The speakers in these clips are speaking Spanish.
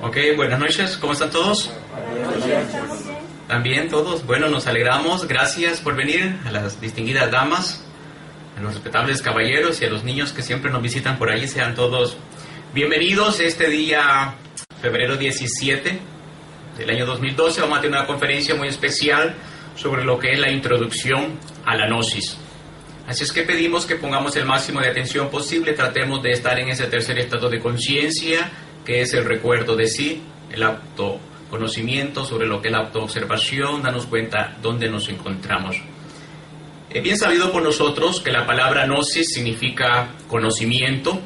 Ok, buenas noches, ¿cómo están todos? ¿También todos? Bueno, nos alegramos, gracias por venir, a las distinguidas damas, a los respetables caballeros y a los niños que siempre nos visitan por ahí, sean todos bienvenidos. Este día, febrero 17 del año 2012, vamos a tener una conferencia muy especial sobre lo que es la introducción a la gnosis. Así es que pedimos que pongamos el máximo de atención posible, tratemos de estar en ese tercer estado de conciencia, que es el recuerdo de sí, el autoconocimiento sobre lo que es la autoobservación, darnos cuenta dónde nos encontramos. Es bien sabido por nosotros que la palabra gnosis significa conocimiento.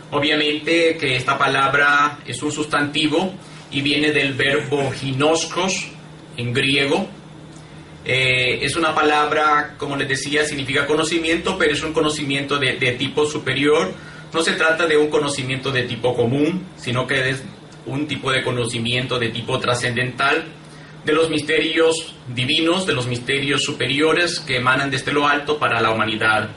Obviamente que esta palabra es un sustantivo y viene del verbo ginoskos en griego. Es una palabra, como les decía, significa conocimiento, pero es un conocimiento de tipo superior. No se trata de un conocimiento de tipo común, sino que es un tipo de conocimiento de tipo trascendental, de los misterios divinos, de los misterios superiores que emanan desde lo alto para la humanidad.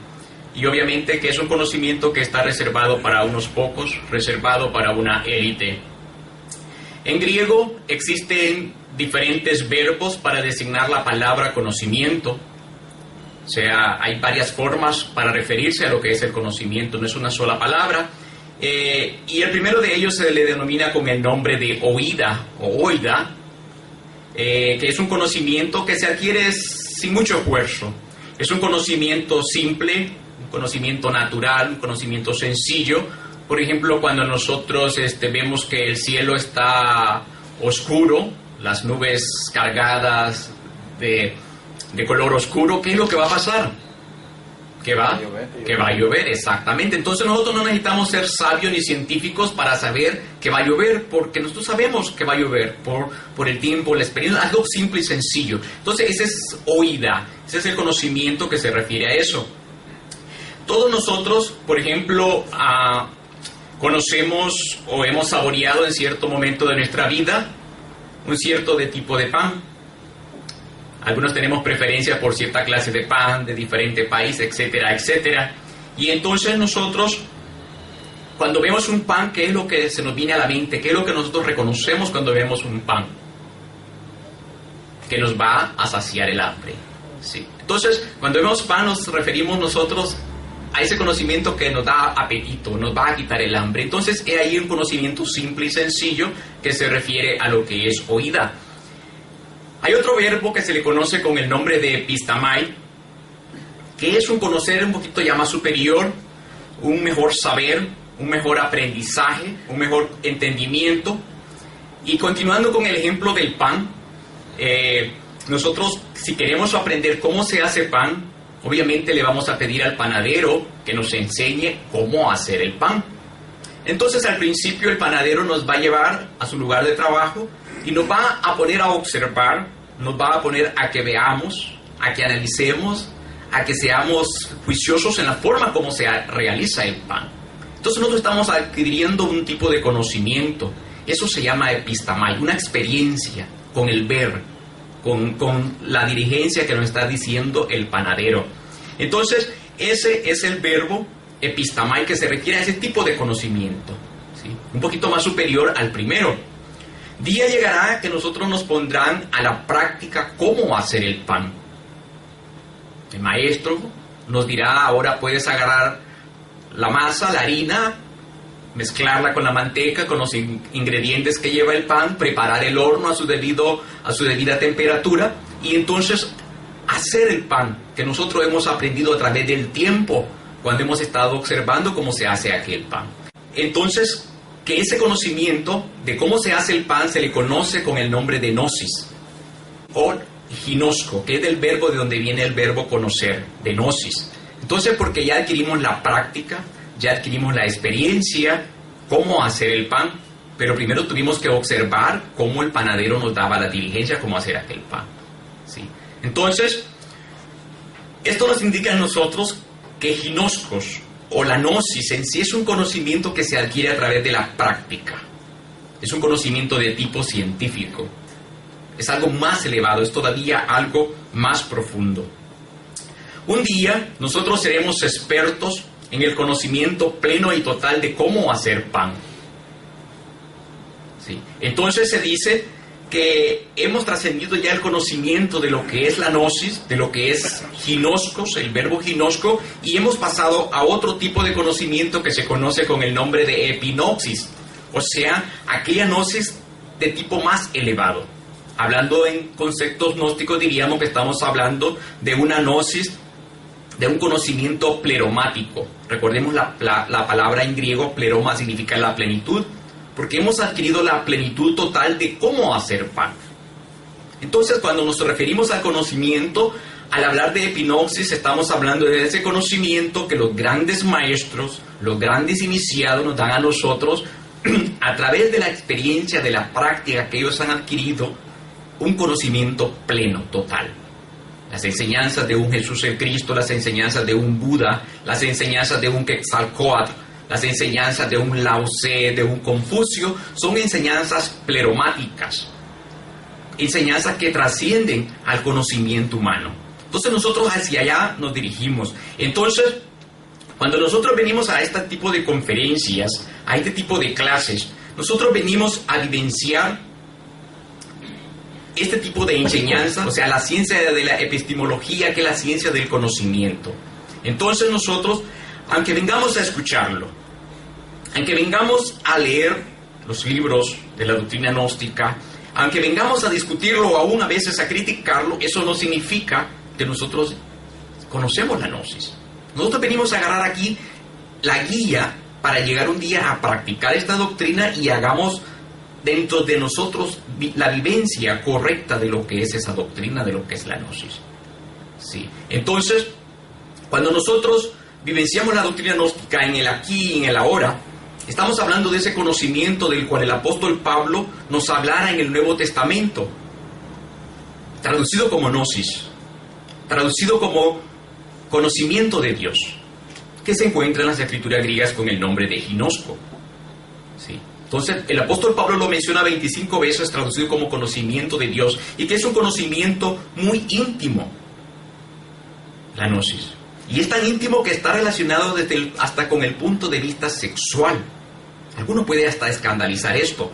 Y obviamente que es un conocimiento que está reservado para unos pocos, reservado para una élite. En griego existen diferentes verbos para designar la palabra conocimiento. O sea, hay varias formas para referirse a lo que es el conocimiento, no es una sola palabra. Y el primero de ellos se le denomina con el nombre de oída o oida, que es un conocimiento que se adquiere sin mucho esfuerzo. Es un conocimiento simple, un conocimiento natural, un conocimiento sencillo. Por ejemplo, cuando nosotros vemos que el cielo está oscuro, las nubes cargadas de color oscuro, ¿qué es lo que va a pasar? ¿Qué va a llover, exactamente. Entonces nosotros no necesitamos ser sabios ni científicos para saber que va a llover, porque nosotros sabemos que va a llover por el tiempo, la experiencia, algo simple y sencillo. Entonces ese es oída, ese es el conocimiento que se refiere a eso. Todos nosotros, por ejemplo, conocemos o hemos saboreado en cierto momento de nuestra vida un cierto tipo de pan. Algunos tenemos preferencia por cierta clase de pan de diferente país, etcétera, etcétera. Y entonces nosotros, cuando vemos un pan, ¿qué es lo que se nos viene a la mente? ¿Qué es lo que nosotros reconocemos cuando vemos un pan? Que nos va a saciar el hambre. Sí. Entonces, cuando vemos pan, nos referimos nosotros a ese conocimiento que nos da apetito, nos va a quitar el hambre. Entonces, es ahí un conocimiento simple y sencillo que se refiere a lo que es oída. Hay otro verbo que se le conoce con el nombre de epistamai, que es un conocer un poquito ya más superior, un mejor saber, un mejor aprendizaje, un mejor entendimiento. Y continuando con el ejemplo del pan, nosotros si queremos aprender cómo se hace pan, obviamente le vamos a pedir al panadero que nos enseñe cómo hacer el pan. Entonces al principio el panadero nos va a llevar a su lugar de trabajo y nos va a poner a observar, nos va a poner a que veamos, a que analicemos, a que seamos juiciosos en la forma como se realiza el pan. Entonces nosotros estamos adquiriendo un tipo de conocimiento. Eso se llama epistamai, una experiencia con el ver, con la dirigencia que nos está diciendo el panadero. Entonces ese es el verbo epistamai que se refiere a ese tipo de conocimiento, ¿sí? Un poquito más superior al primero. Día llegará que nosotros nos pondrán a la práctica cómo hacer el pan. El maestro nos dirá, ahora puedes agarrar la masa, la harina, mezclarla con la manteca, con los ingredientes que lleva el pan, preparar el horno a su debida temperatura y entonces hacer el pan que nosotros hemos aprendido a través del tiempo cuando hemos estado observando cómo se hace aquel pan. Entonces, que ese conocimiento de cómo se hace el pan se le conoce con el nombre de gnosis o ginosko, que es del verbo de donde viene el verbo conocer, de gnosis. Entonces, porque ya adquirimos la práctica, ya adquirimos la experiencia, cómo hacer el pan, pero primero tuvimos que observar cómo el panadero nos daba la diligencia, cómo hacer aquel pan, ¿sí? Entonces, esto nos indica a nosotros que ginoskos, o la gnosis en sí, es un conocimiento que se adquiere a través de la práctica. Es un conocimiento de tipo científico. Es algo más elevado, es todavía algo más profundo. Un día nosotros seremos expertos en el conocimiento pleno y total de cómo hacer pan. ¿Sí? Entonces se dice que hemos trascendido ya el conocimiento de lo que es la gnosis, de lo que es ginoskos, el verbo ginosco, y hemos pasado a otro tipo de conocimiento que se conoce con el nombre de epinoxis, o sea, aquella gnosis de tipo más elevado. Hablando en conceptos gnósticos, diríamos que estamos hablando de una gnosis, de un conocimiento pleromático. Recordemos la palabra en griego, pleroma, significa la plenitud, porque hemos adquirido la plenitud total de cómo hacer pan. Entonces, cuando nos referimos al conocimiento, al hablar de epinoxis, estamos hablando de ese conocimiento que los grandes maestros, los grandes iniciados nos dan a nosotros a través de la experiencia, de la práctica que ellos han adquirido, un conocimiento pleno, total. Las enseñanzas de un Jesús el Cristo, las enseñanzas de un Buda, las enseñanzas de un Quetzalcóatl, las enseñanzas de un Lao Tse, de un Confucio, son enseñanzas pleromáticas, enseñanzas que trascienden al conocimiento humano. Entonces nosotros hacia allá nos dirigimos. Entonces, cuando nosotros venimos a este tipo de conferencias, a este tipo de clases, nosotros venimos a vivenciar este tipo de enseñanza, o sea, la ciencia de la epistemología, que es la ciencia del conocimiento. Entonces nosotros, aunque vengamos a escucharlo, aunque vengamos a leer los libros de la doctrina gnóstica, aunque vengamos a discutirlo o aún a veces a criticarlo, eso no significa que nosotros conocemos la gnosis. Nosotros venimos a agarrar aquí la guía para llegar un día a practicar esta doctrina y hagamos dentro de nosotros la vivencia correcta de lo que es esa doctrina, de lo que es la gnosis. Sí. Entonces, cuando nosotros vivenciamos la doctrina gnóstica en el aquí y en el ahora, estamos hablando de ese conocimiento del cual el apóstol Pablo nos hablara en el Nuevo Testamento, traducido como gnosis, traducido como conocimiento de Dios, que se encuentra en las escrituras griegas con el nombre de ginosko. ¿Sí? Entonces, el apóstol Pablo lo menciona 25 veces, traducido como conocimiento de Dios, y que es un conocimiento muy íntimo, la gnosis. Y es tan íntimo que está relacionado hasta con el punto de vista sexual. Alguno puede hasta escandalizar esto.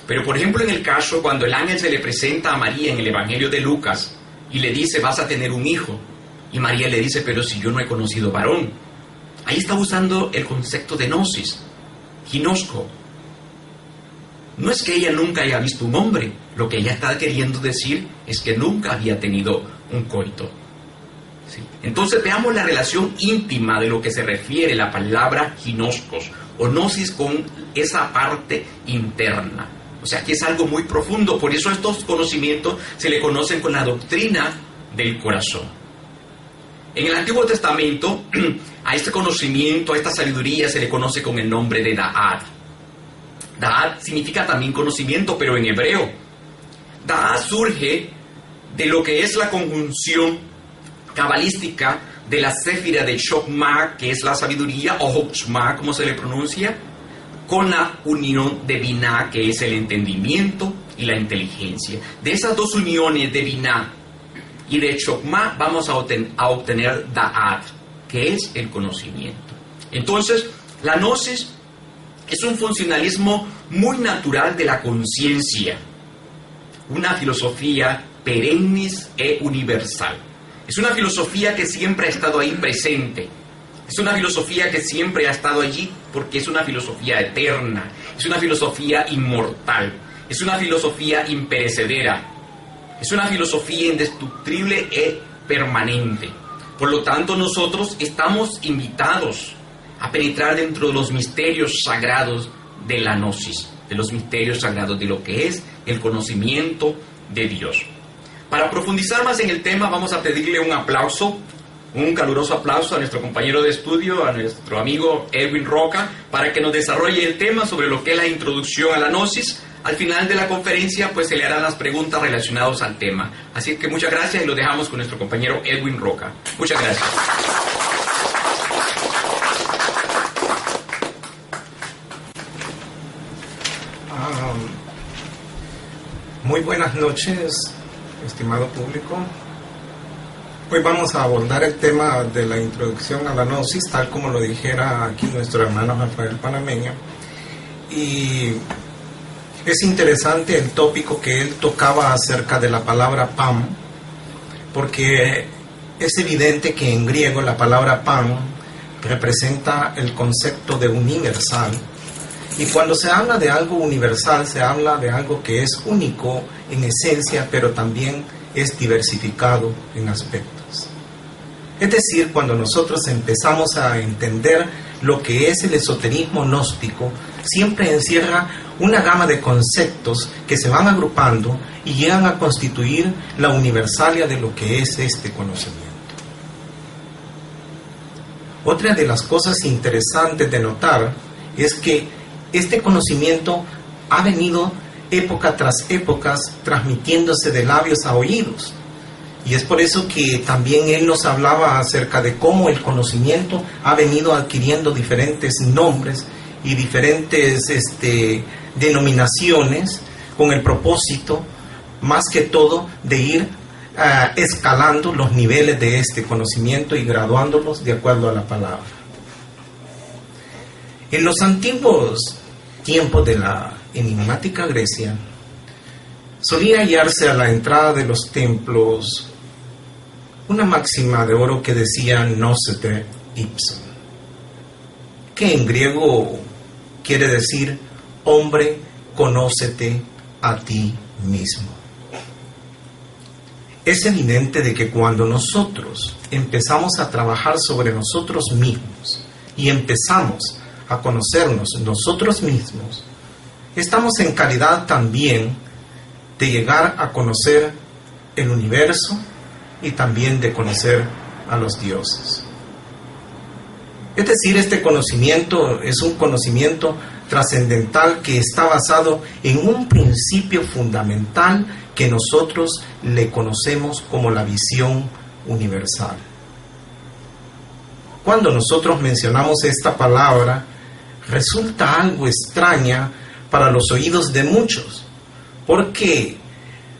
Pero, por ejemplo, en el caso cuando el ángel se le presenta a María en el Evangelio de Lucas y le dice, vas a tener un hijo. Y María le dice, pero si yo no he conocido varón. Ahí está usando el concepto de gnosis, ginosko. No es que ella nunca haya visto un hombre. Lo que ella está queriendo decir es que nunca había tenido un coito. ¿Sí? Entonces veamos la relación íntima de lo que se refiere la palabra ginoskos o gnosis con esa parte interna. O sea que es algo muy profundo, por eso estos conocimientos se le conocen con la doctrina del corazón. En el Antiguo Testamento a este conocimiento, a esta sabiduría se le conoce con el nombre de Da'at. Da'at significa también conocimiento, pero en hebreo. Da'at surge de lo que es la conjunción cabalística de la céfira de Chokmah, que es la sabiduría, o Hochmah, como se le pronuncia, con la unión de Binah, que es el entendimiento y la inteligencia. De esas dos uniones de Binah y de Chokmah vamos a obtener Da'at, que es el conocimiento. Entonces, la gnosis es un funcionalismo muy natural de la conciencia, una filosofía perennis e universal. Es una filosofía que siempre ha estado ahí presente. Es una filosofía que siempre ha estado allí porque es una filosofía eterna. Es una filosofía inmortal. Es una filosofía imperecedera. Es una filosofía indestructible e permanente. Por lo tanto, nosotros estamos invitados a penetrar dentro de los misterios sagrados de la gnosis, de los misterios sagrados de lo que es el conocimiento de Dios. Para profundizar más en el tema, vamos a pedirle un aplauso, un caluroso aplauso a nuestro compañero de estudio, a nuestro amigo Edwin Roca, para que nos desarrolle el tema sobre lo que es la introducción a la gnosis. Al final de la conferencia, pues se le harán las preguntas relacionadas al tema. Así que muchas gracias y lo dejamos con nuestro compañero Edwin Roca. Muchas gracias. Muy buenas noches, estimado público. Hoy vamos a abordar el tema de la introducción a la gnosis, tal como lo dijera aquí nuestro hermano Rafael Panameño. Y es interesante el tópico que él tocaba acerca de la palabra pan, porque es evidente que en griego la palabra pan representa el concepto de universal. Y cuando se habla de algo universal, se habla de algo que es único en esencia, pero también es diversificado en aspectos. Es decir, cuando nosotros empezamos a entender lo que es el esoterismo gnóstico, siempre encierra una gama de conceptos que se van agrupando y llegan a constituir la universalia de lo que es este conocimiento. Otra de las cosas interesantes de notar es que este conocimiento ha venido época tras época transmitiéndose de labios a oídos. Y es por eso que también él nos hablaba acerca de cómo el conocimiento ha venido adquiriendo diferentes nombres y diferentes denominaciones con el propósito, más que todo, de ir escalando los niveles de este conocimiento y graduándolos de acuerdo a la palabra. En los antiguos tiempos de la enigmática Grecia, solía hallarse a la entrada de los templos una máxima de oro que decía Gnósete ipsum, que en griego quiere decir hombre, conócete a ti mismo. Es evidente de que cuando nosotros empezamos a trabajar sobre nosotros mismos y empezamos a conocernos nosotros mismos, estamos en calidad también de llegar a conocer el universo y también de conocer a los dioses. Es decir, este conocimiento es un conocimiento trascendental que está basado en un principio fundamental que nosotros le conocemos como la visión universal. Cuando nosotros mencionamos esta palabra, resulta algo extraña para los oídos de muchos, porque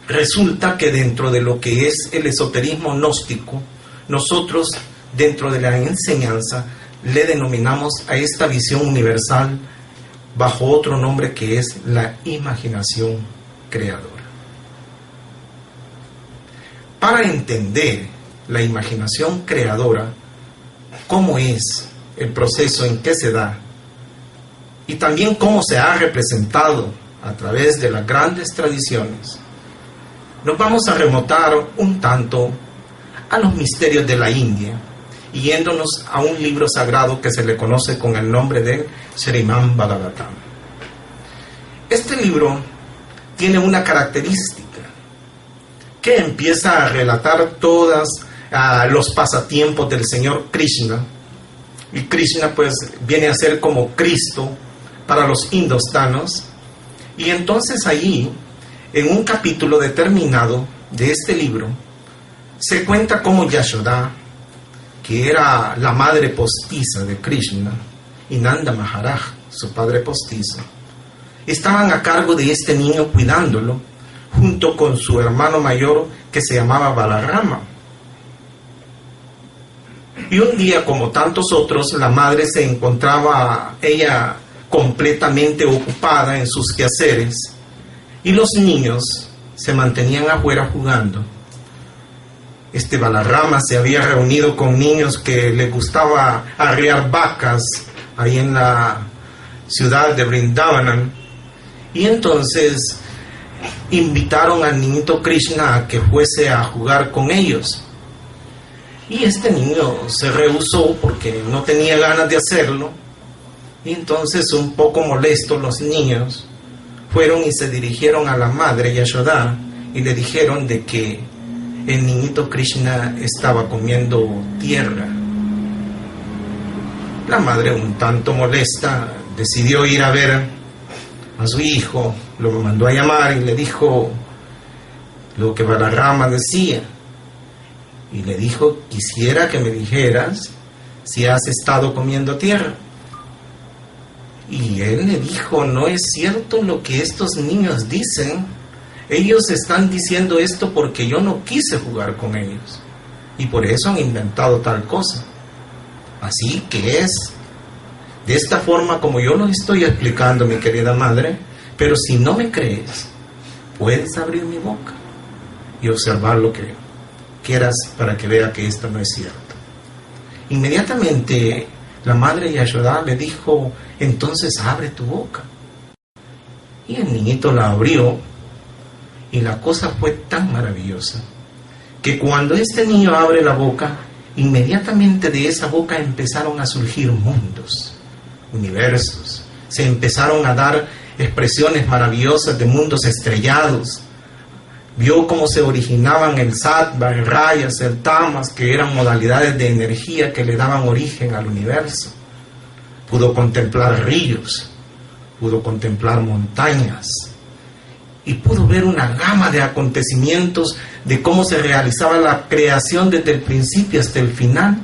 resulta que dentro de lo que es el esoterismo gnóstico, nosotros dentro de la enseñanza le denominamos a esta visión universal bajo otro nombre que es la imaginación creadora. Para entender la imaginación creadora, cómo es el proceso en que se da y también cómo se ha representado a través de las grandes tradiciones, nos vamos a remontar un tanto a los misterios de la India, yéndonos a un libro sagrado que se le conoce con el nombre de Srimad Bhagavatam. Este libro tiene una característica que empieza a relatar todos los pasatiempos del Señor Krishna, y Krishna pues viene a ser como Cristo para los indostanos. Y entonces ahí, en un capítulo determinado de este libro, se cuenta cómo Yashoda, que era la madre postiza de Krishna, y Nanda Maharaj, su padre postizo, estaban a cargo de este niño cuidándolo, junto con su hermano mayor que se llamaba Balarama. Y un día, como tantos otros, la madre se encontraba ella completamente ocupada en sus quehaceres y los niños se mantenían afuera jugando. Balarama se había reunido con niños que les gustaba arrear vacas ahí en la ciudad de Vrindavanam, y entonces invitaron al niñito Krishna a que fuese a jugar con ellos. Y este niño se rehusó porque no tenía ganas de hacerlo. Y entonces, un poco molestos, los niños fueron y se dirigieron a la madre Yashoda y le dijeron de que el niñito Krishna estaba comiendo tierra. La madre, un tanto molesta, decidió ir a ver a su hijo, lo mandó a llamar y le dijo lo que Balarama decía. Y le dijo: quisiera que me dijeras si has estado comiendo tierra. Y él le dijo: no es cierto lo que estos niños dicen. Ellos están diciendo esto porque yo no quise jugar con ellos. y por eso han inventado tal cosa. Así que es de esta forma como yo lo estoy explicando, mi querida madre, pero si no me crees, puedes abrir mi boca y observar lo que quieras para que vea que esto no es cierto. Inmediatamente la madre Yashoda le dijo, entonces abre tu boca. Y el niñito la abrió, y la cosa fue tan maravillosa que cuando este niño abre la boca, inmediatamente de esa boca empezaron a surgir mundos, universos, se empezaron a dar expresiones maravillosas de mundos estrellados. Vio cómo se originaban el sattva, el rayas, el tamas, que eran modalidades de energía que le daban origen al universo. Pudo contemplar ríos, pudo contemplar montañas, y pudo ver una gama de acontecimientos de cómo se realizaba la creación desde el principio hasta el final.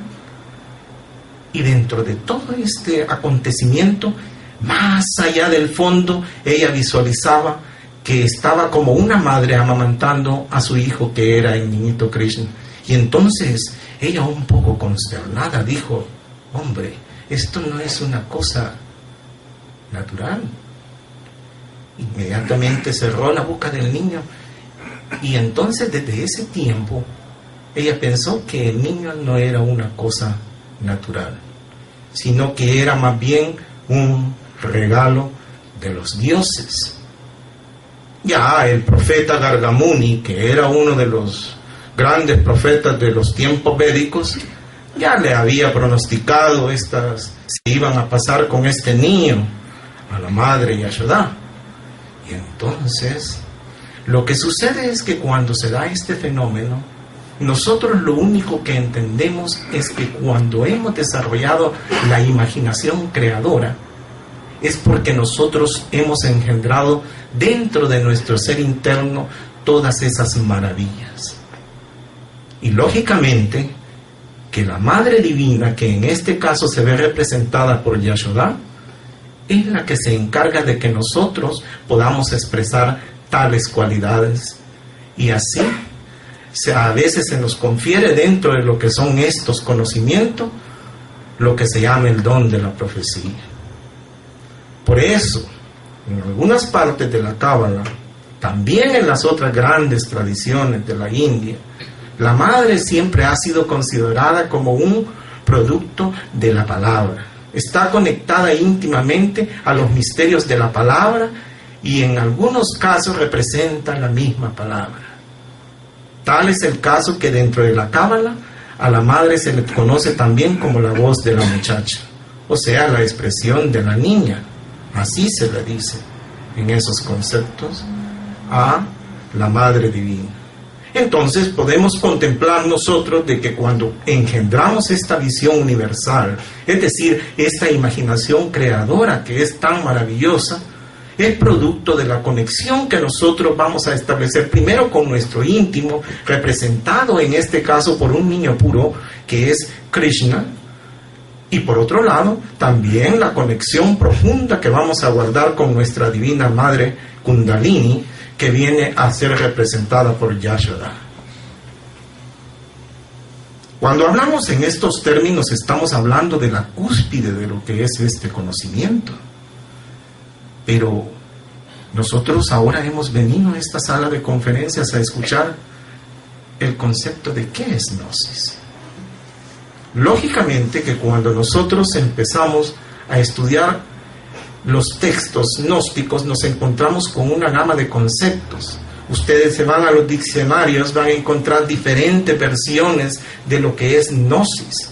Y dentro de todo este acontecimiento, más allá del fondo, ella visualizaba que estaba como una madre amamantando a su hijo, que era el niñito Krishna. Y entonces ella, un poco consternada, dijo, hombre, esto no es una cosa natural. Inmediatamente cerró la boca del niño, y entonces desde ese tiempo ella pensó que el niño no era una cosa natural, sino que era más bien un regalo de los dioses. Ya el profeta Gargamuni, que era uno de los grandes profetas de los tiempos védicos, ya le había pronosticado estas se iban a pasar con este niño a la madre Yashoda. Y entonces lo que sucede es que cuando se da este fenómeno, nosotros lo único que entendemos es que cuando hemos desarrollado la imaginación creadora, es porque nosotros hemos engendrado dentro de nuestro ser interno todas esas maravillas. Y lógicamente, que la Madre Divina, que en este caso se ve representada por Yashoda, es la que se encarga de que nosotros podamos expresar tales cualidades. Y así, a veces se nos confiere dentro de lo que son estos conocimientos, lo que se llama el don de la profecía. Por eso, en algunas partes de la Cábala, también en las otras grandes tradiciones de la India, la madre siempre ha sido considerada como un producto de la palabra. Está conectada íntimamente a los misterios de la palabra y en algunos casos representa la misma palabra. Tal es el caso que dentro de la Cábala a la madre se le conoce también como la voz de la muchacha, o sea, la expresión de la niña. Así se le dice en esos conceptos a la Madre Divina. Entonces podemos contemplar nosotros de que cuando engendramos esta visión universal, es decir, esta imaginación creadora que es tan maravillosa, es producto de la conexión que nosotros vamos a establecer primero con nuestro íntimo, representado en este caso por un niño puro que es Krishna, y por otro lado, también la conexión profunda que vamos a guardar con nuestra Divina Madre Kundalini, que viene a ser representada por Yashoda. Cuando hablamos en estos términos, estamos hablando de la cúspide de lo que es este conocimiento. Pero nosotros ahora hemos venido a esta sala de conferencias a escuchar el concepto de qué es gnosis. Lógicamente que cuando nosotros empezamos a estudiar los textos gnósticos nos encontramos con una gama de conceptos. Ustedes se van a los diccionarios, van a encontrar diferentes versiones de lo que es gnosis.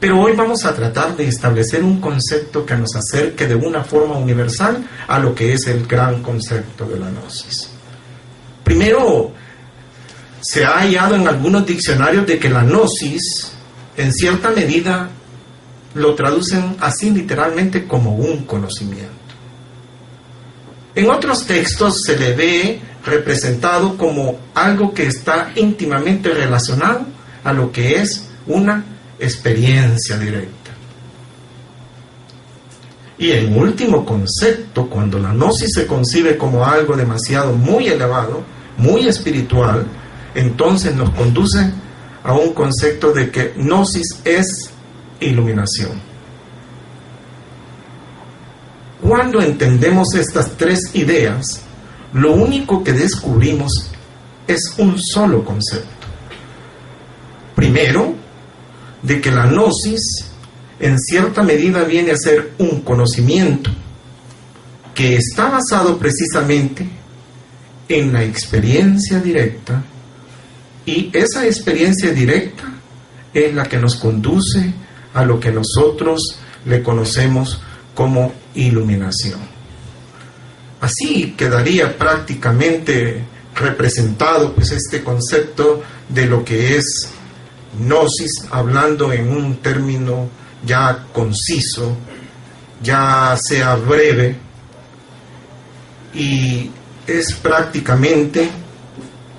Pero hoy vamos a tratar de establecer un concepto que nos acerque de una forma universal a lo que es el gran concepto de la gnosis. Primero, se ha hallado en algunos diccionarios de que la gnosis, en cierta medida, lo traducen así literalmente como un conocimiento. En otros textos se le ve representado como algo que está íntimamente relacionado a lo que es una experiencia directa. Y en último concepto, cuando la gnosis se concibe como algo demasiado muy elevado, muy espiritual, entonces nos conduce a un concepto de que gnosis es iluminación. Cuando entendemos estas tres ideas, lo único que descubrimos es un solo concepto. Primero, de que la gnosis en cierta medida viene a ser un conocimiento que está basado precisamente en la experiencia directa, y esa experiencia directa es la que nos conduce a lo que nosotros le conocemos como iluminación. Así quedaría prácticamente representado pues este concepto de lo que es gnosis, hablando en un término ya conciso, ya sea breve, y es prácticamente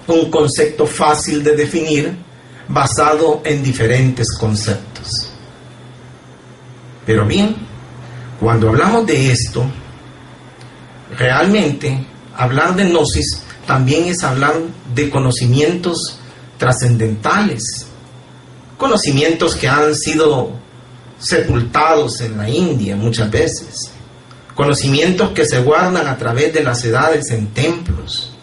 un concepto fácil de definir, basado en diferentes conceptos. Pero bien, cuando hablamos de esto, realmente hablar de gnosis también es hablar de conocimientos trascendentales, conocimientos que han sido sepultados en la India muchas veces, conocimientos que se guardan a través de las edades en templos,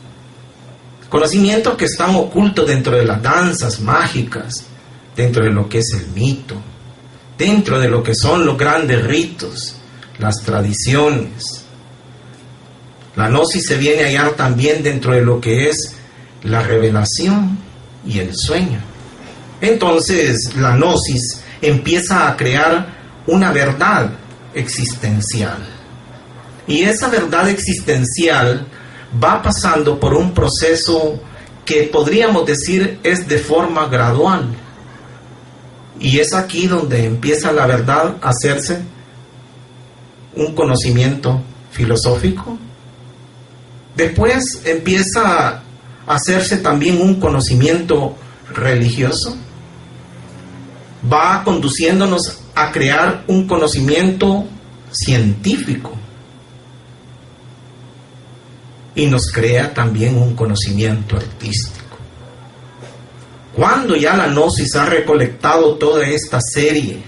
conocimientos que están ocultos dentro de las danzas mágicas, dentro de lo que es el mito, dentro de lo que son los grandes ritos, las tradiciones. La gnosis se viene a hallar también dentro de lo que es la revelación y el sueño. Entonces la gnosis empieza a crear una verdad existencial. Y esa verdad existencial va pasando por un proceso que podríamos decir es de forma gradual. Y es aquí donde empieza la verdad a hacerse un conocimiento filosófico. Después empieza a hacerse también un conocimiento religioso. Va conduciéndonos a crear un conocimiento científico. Y nos crea también un conocimiento artístico. Cuando ya la gnosis ha recolectado toda esta serie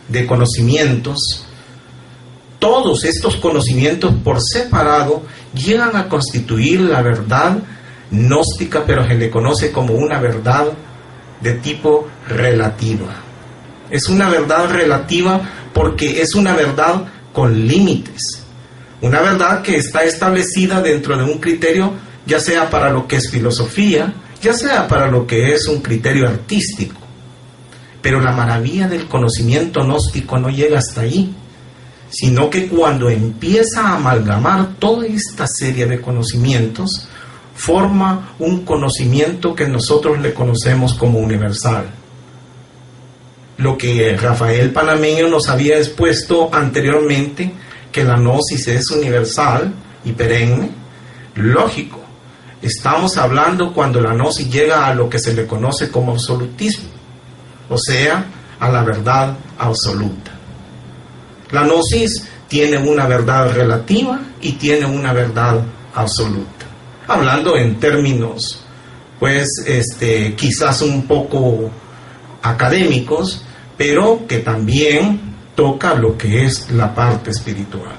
de conocimientos, todos estos conocimientos por separado llegan a constituir la verdad gnóstica, pero se le conoce como una verdad de tipo relativa. Es una verdad relativa porque es una verdad con límites. Una verdad que está establecida dentro de un criterio, ya sea para lo que es filosofía, ya sea para lo que es un criterio artístico. Pero la maravilla del conocimiento gnóstico no llega hasta ahí, sino que cuando empieza a amalgamar toda esta serie de conocimientos, forma un conocimiento que nosotros le conocemos como universal. Lo que Rafael Panameño nos había expuesto anteriormente, que la gnosis es universal y perenne, lógico. Estamos hablando cuando la gnosis llega a lo que se le conoce como absolutismo, o sea, a la verdad absoluta. La gnosis tiene una verdad relativa y tiene una verdad absoluta. Hablando en términos, pues, quizás un poco académicos, pero que también toca lo que es la parte espiritual.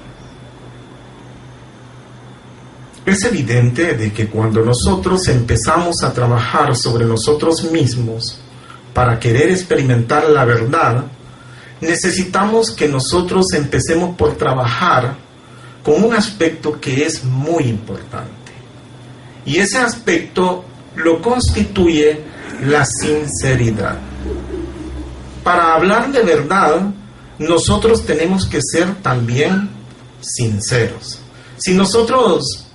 Es evidente de que cuando nosotros empezamos a trabajar sobre nosotros mismos para querer experimentar la verdad, necesitamos que nosotros empecemos por trabajar con un aspecto que es muy importante. Y ese aspecto lo constituye la sinceridad. Para hablar de verdad, nosotros tenemos que ser también sinceros. Si nosotros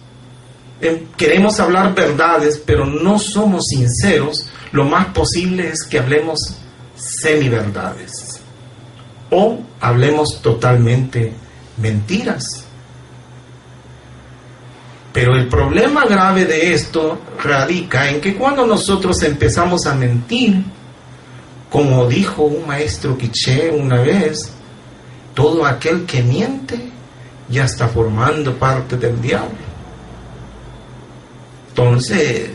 queremos hablar verdades, pero no somos sinceros, lo más posible es que hablemos semiverdades o hablemos totalmente mentiras. Pero el problema grave de esto radica en que cuando nosotros empezamos a mentir, como dijo un maestro quiché una vez, todo aquel que miente ya está formando parte del diablo. Entonces,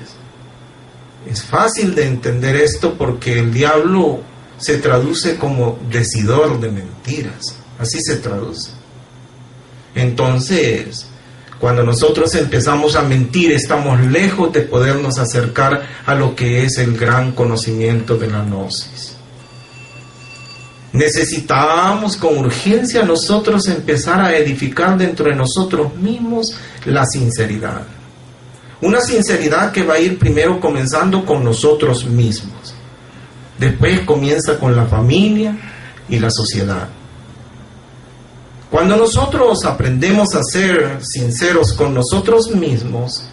Es fácil de entender esto porque el diablo se traduce como decidor de mentiras. Así se traduce. Entonces, cuando nosotros empezamos a mentir, estamos lejos de podernos acercar a lo que es el gran conocimiento de la gnosis. Necesitamos con urgencia nosotros empezar a edificar dentro de nosotros mismos la sinceridad. Una sinceridad que va a ir primero comenzando con nosotros mismos. Después comienza con la familia y la sociedad. Cuando nosotros aprendemos a ser sinceros con nosotros mismos,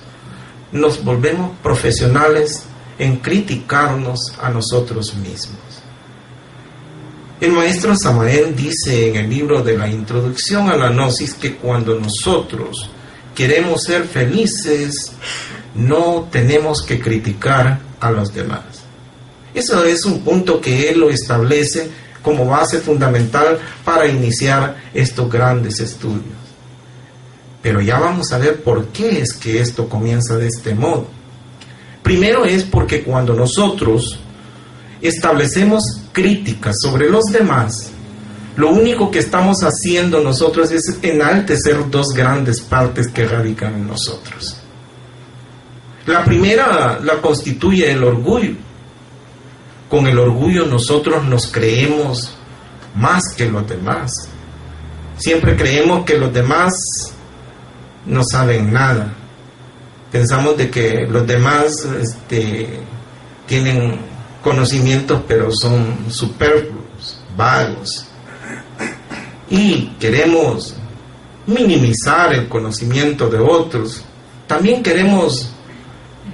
nos volvemos profesionales en criticarnos a nosotros mismos. El maestro Samael dice en el libro de la Introducción a la Gnosis que cuando nosotros queremos ser felices, no tenemos que criticar a los demás. Eso es un punto que él lo establece como base fundamental para iniciar estos grandes estudios. Pero ya vamos a ver por qué es que esto comienza de este modo. Primero es porque cuando nosotros establecemos críticas sobre los demás, lo único que estamos haciendo nosotros es enaltecer dos grandes partes que radican en nosotros. La primera la constituye el orgullo. Con el orgullo nosotros nos creemos más que los demás. Siempre creemos que los demás no saben nada. Pensamos de que los demás tienen conocimientos pero son superfluos, vagos. Y queremos minimizar el conocimiento de otros. También queremos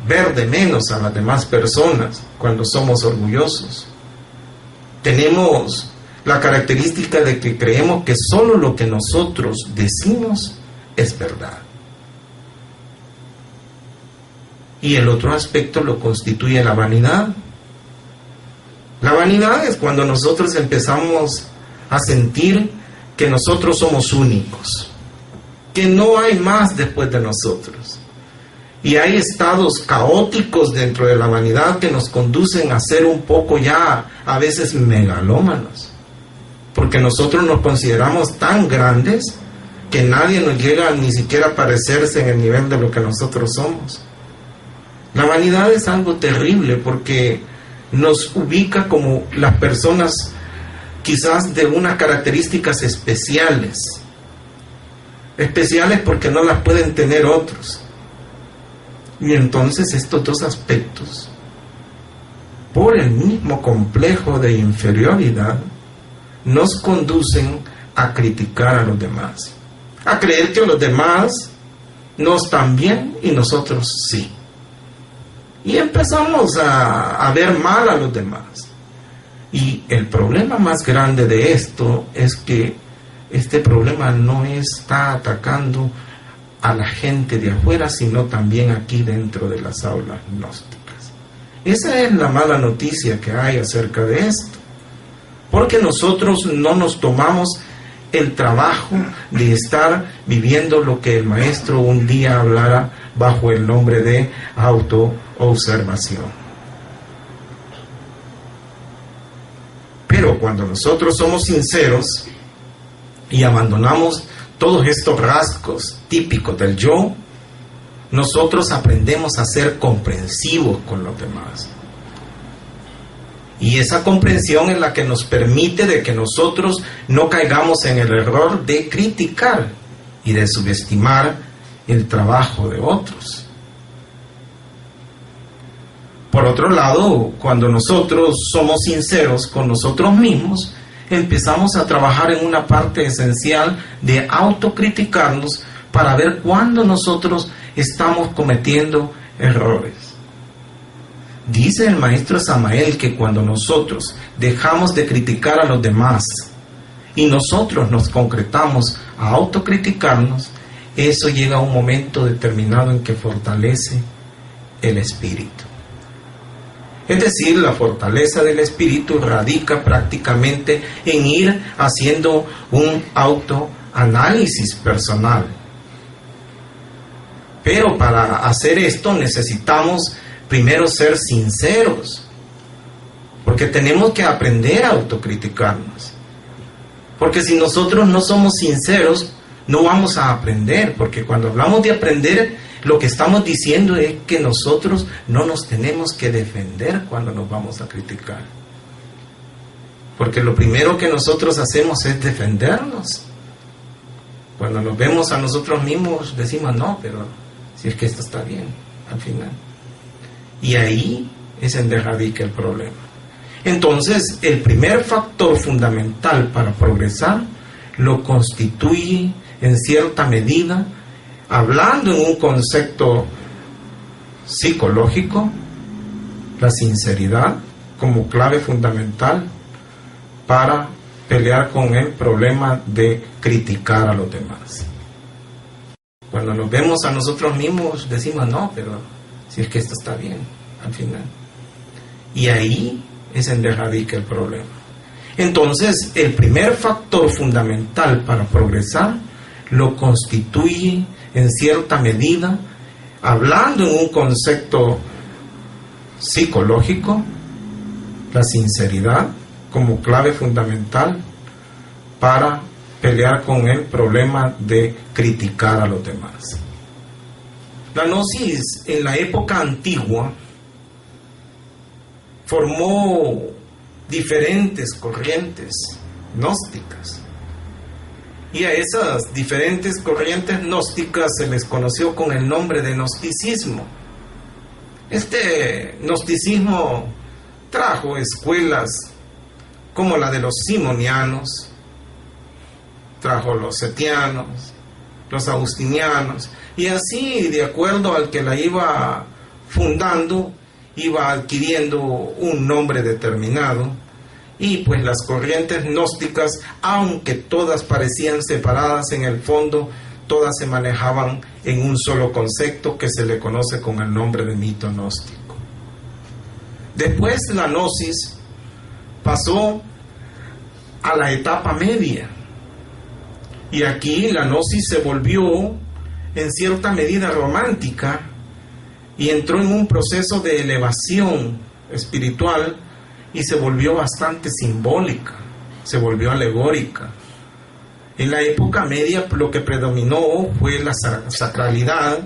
ver de menos a las demás personas cuando somos orgullosos. Tenemos la característica de que creemos que solo lo que nosotros decimos es verdad. Y el otro aspecto lo constituye la vanidad. La vanidad es cuando nosotros empezamos a sentir que nosotros somos únicos, que no hay más después de nosotros. Y hay estados caóticos dentro de la vanidad que nos conducen a ser un poco ya a veces megalómanos, porque nosotros nos consideramos tan grandes que nadie nos llega ni siquiera a parecerse en el nivel de lo que nosotros somos. La vanidad es algo terrible porque nos ubica como las personas quizás de unas características especiales porque no las pueden tener otros. Y entonces estos dos aspectos, por el mismo complejo de inferioridad, nos conducen a criticar a los demás, a creer que los demás no están bien y nosotros sí. Y empezamos a ver mal a los demás. Y el problema más grande de esto es que este problema no está atacando a la gente de afuera, sino también aquí dentro de las aulas gnósticas. Esa es la mala noticia que hay acerca de esto, porque nosotros no nos tomamos el trabajo de estar viviendo lo que el maestro un día hablara bajo el nombre de autoobservación. Pero cuando nosotros somos sinceros y abandonamos todos estos rasgos típicos del yo, nosotros aprendemos a ser comprensivos con los demás. Y esa comprensión es la que nos permite de que nosotros no caigamos en el error de criticar y de subestimar el trabajo de otros. Por otro lado, cuando nosotros somos sinceros con nosotros mismos, empezamos a trabajar en una parte esencial de autocriticarnos para ver cuándo nosotros estamos cometiendo errores. Dice el maestro Samael que cuando nosotros dejamos de criticar a los demás y nosotros nos concretamos a autocriticarnos, eso llega a un momento determinado en que fortalece el espíritu. Es decir, la fortaleza del espíritu radica prácticamente en ir haciendo un autoanálisis personal. Pero para hacer esto necesitamos primero ser sinceros, porque tenemos que aprender a autocriticarnos. Porque si nosotros no somos sinceros, no vamos a aprender, porque cuando hablamos de aprender, lo que estamos diciendo es que nosotros no nos tenemos que defender cuando nos vamos a criticar. Porque lo primero que nosotros hacemos es defendernos. Cuando nos vemos a nosotros mismos, decimos, no, pero si es que esto está bien, al final. Y ahí es en donde radica el problema. Entonces, el primer factor fundamental para progresar lo constituye en cierta medida, hablando en un concepto psicológico, la sinceridad como clave fundamental para pelear con el problema de criticar a los demás. Cuando nos vemos a nosotros mismos decimos, no, pero si es que esto está bien, al final. Y ahí es en donde radica el problema. Entonces, el primer factor fundamental para progresar lo constituye en cierta medida, hablando en un concepto psicológico, la sinceridad como clave fundamental para pelear con el problema de criticar a los demás. La gnosis en la época antigua formó diferentes corrientes gnósticas, y a esas diferentes corrientes gnósticas se les conoció con el nombre de gnosticismo. Este gnosticismo trajo escuelas como la de los simonianos, trajo los setianos, los agustinianos, y así, de acuerdo al que la iba fundando, iba adquiriendo un nombre determinado. Y pues las corrientes gnósticas, aunque todas parecían separadas, en el fondo todas se manejaban en un solo concepto que se le conoce con el nombre de mito gnóstico. Después la gnosis pasó a la etapa media, y aquí la gnosis se volvió en cierta medida romántica y entró en un proceso de elevación espiritual, y se volvió bastante simbólica, se volvió alegórica. En la época media lo que predominó fue la sacralidad,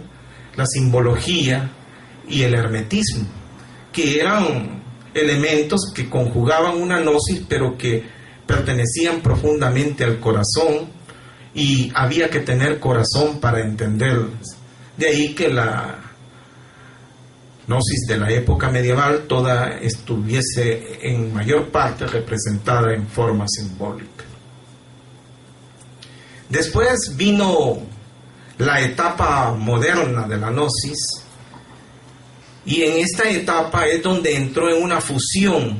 la simbología y el hermetismo, que eran elementos que conjugaban una gnosis, pero que pertenecían profundamente al corazón, y había que tener corazón para entenderlas. De ahí que la gnosis de la época medieval toda estuviese en mayor parte representada en forma simbólica. Después vino la etapa moderna de la gnosis, y en esta etapa es donde entró en una fusión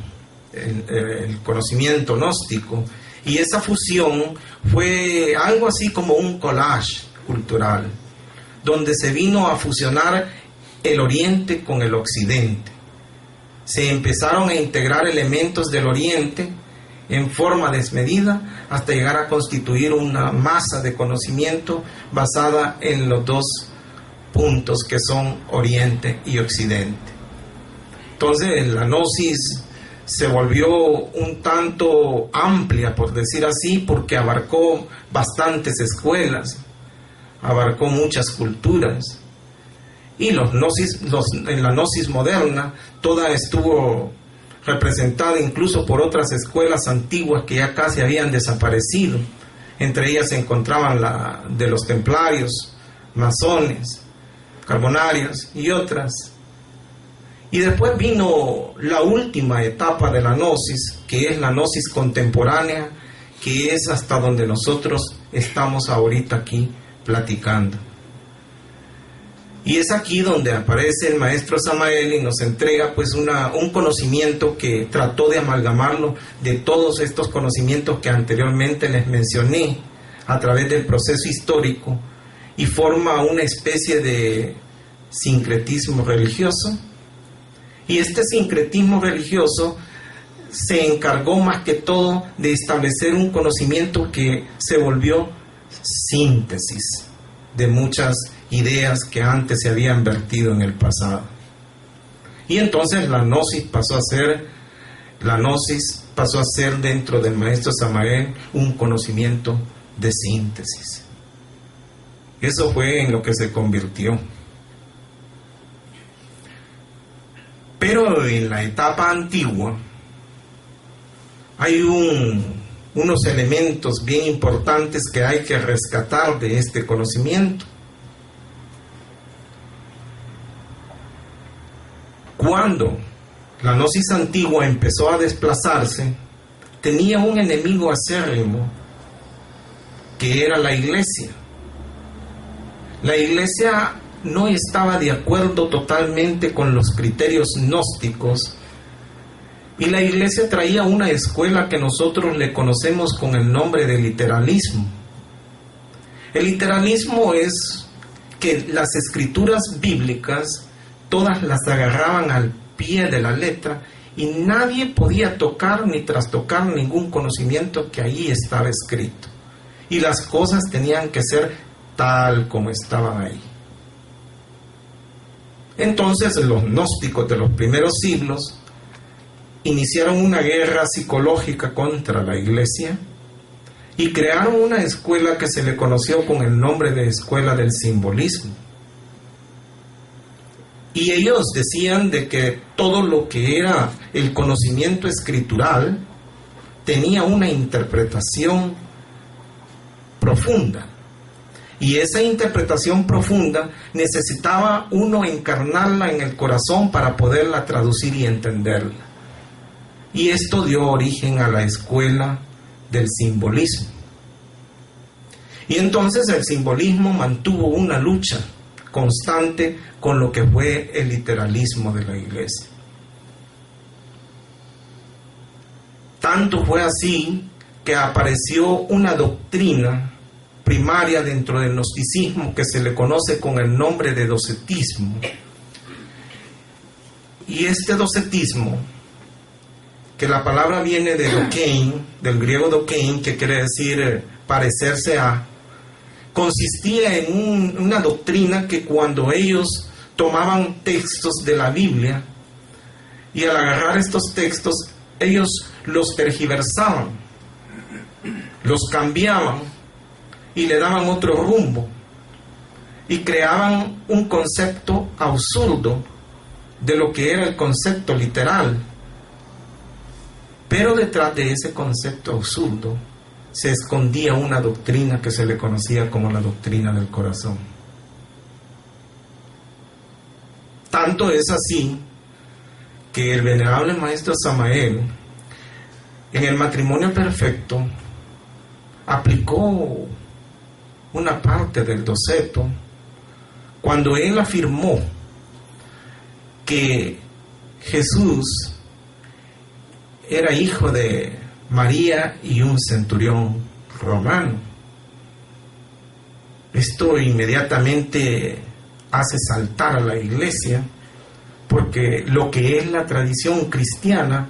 el conocimiento gnóstico, y esa fusión fue algo así como un collage cultural, donde se vino a fusionar el Oriente con el Occidente. Se empezaron a integrar elementos del Oriente en forma desmedida hasta llegar a constituir una masa de conocimiento basada en los dos puntos que son Oriente y Occidente. Entonces la gnosis se volvió un tanto amplia, por decir así, porque abarcó bastantes escuelas, abarcó muchas culturas. Y en la gnosis moderna, toda estuvo representada incluso por otras escuelas antiguas que ya casi habían desaparecido. Entre ellas se encontraban la de los templarios, masones, carbonarios y otras. Y después vino la última etapa de la gnosis, que es la gnosis contemporánea, que es hasta donde nosotros estamos ahorita aquí platicando. Y es aquí donde aparece el maestro Samael y nos entrega pues un conocimiento que trató de amalgamarlo de todos estos conocimientos que anteriormente les mencioné a través del proceso histórico, y forma una especie de sincretismo religioso. Y este sincretismo religioso se encargó más que todo de establecer un conocimiento que se volvió síntesis de muchas ideas que antes se habían vertido en el pasado. Y entonces la gnosis pasó a ser dentro del maestro Samael un conocimiento de síntesis. Eso fue en lo que se convirtió. Pero en la etapa antigua hay unos elementos bien importantes que hay que rescatar de este conocimiento. Cuando la gnosis antigua empezó a desplazarse, tenía un enemigo acérrimo que era la iglesia. La iglesia no estaba de acuerdo totalmente con los criterios gnósticos y la iglesia traía una escuela que nosotros le conocemos con el nombre de literalismo. El literalismo es que las escrituras bíblicas todas las agarraban al pie de la letra y nadie podía tocar ni trastocar ningún conocimiento que allí estaba escrito. Y las cosas tenían que ser tal como estaban ahí. Entonces los gnósticos de los primeros siglos iniciaron una guerra psicológica contra la iglesia y crearon una escuela que se le conoció con el nombre de escuela del simbolismo. Y ellos decían de que todo lo que era el conocimiento escritural tenía una interpretación profunda. Y esa interpretación profunda necesitaba uno encarnarla en el corazón para poderla traducir y entenderla. Y esto dio origen a la escuela del simbolismo. Y entonces el simbolismo mantuvo una lucha constante con lo que fue el literalismo de la iglesia. Tanto fue así que apareció una doctrina primaria dentro del gnosticismo que se le conoce con el nombre de docetismo. Y este docetismo, que la palabra viene de dokein, del griego dokein, que quiere decir parecerse a, consistía en una doctrina que cuando ellos tomaban textos de la Biblia y al agarrar estos textos ellos los tergiversaban, los cambiaban y le daban otro rumbo y creaban un concepto absurdo de lo que era el concepto literal. Pero detrás de ese concepto absurdo se escondía una doctrina que se le conocía como la doctrina del corazón. Tanto es así que el venerable maestro Samael, en el matrimonio perfecto, aplicó una parte del doceto cuando él afirmó que Jesús era hijo de María y un centurión romano. Esto inmediatamente hace saltar a la iglesia, porque lo que es la tradición cristiana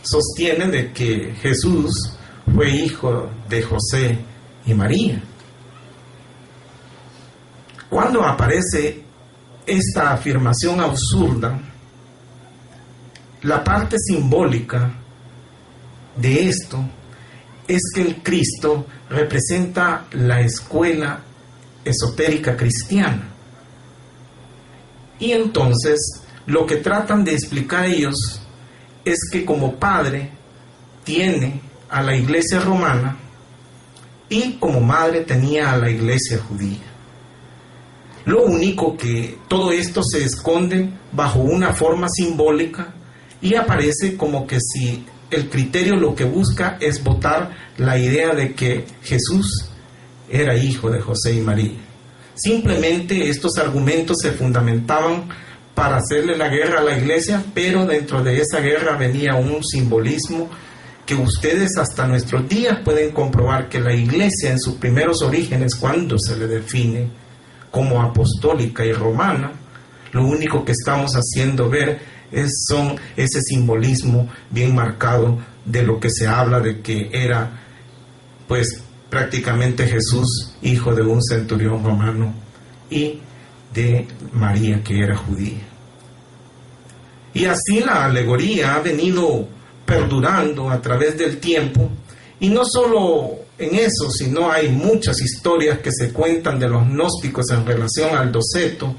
sostiene de que Jesús fue hijo de José y María. Cuando aparece esta afirmación absurda, la parte simbólica de esto es que el Cristo representa la escuela esotérica cristiana. Y entonces lo que tratan de explicar ellos es que como padre tiene a la iglesia romana y como madre tenía a la iglesia judía. Lo único que todo esto se esconde bajo una forma simbólica y aparece como que si el criterio lo que busca es botar la idea de que Jesús era hijo de José y María. Simplemente estos argumentos se fundamentaban para hacerle la guerra a la iglesia, pero dentro de esa guerra venía un simbolismo que ustedes hasta nuestros días pueden comprobar que la iglesia en sus primeros orígenes, cuando se le define como apostólica y romana, lo único que estamos haciendo ver son ese simbolismo bien marcado de lo que se habla de que era pues prácticamente Jesús, hijo de un centurión romano y de María, que era judía. Y así la alegoría ha venido perdurando a través del tiempo, y no solo en eso, sino hay muchas historias que se cuentan de los gnósticos en relación al doceto,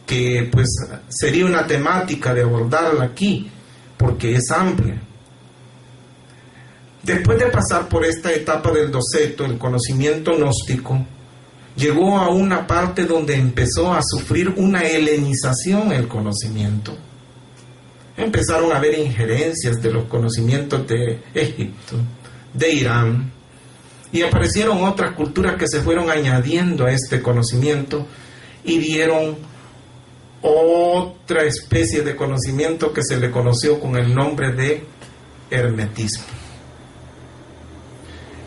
que pues sería una temática de abordarla aquí, porque es amplia. Después de pasar por esta etapa del doceto, el conocimiento gnóstico llegó a una parte donde empezó a sufrir una helenización el conocimiento. Empezaron a haber injerencias de los conocimientos de Egipto, de Irán, y aparecieron otras culturas que se fueron añadiendo a este conocimiento y dieron otra especie de conocimiento que se le conoció con el nombre de hermetismo.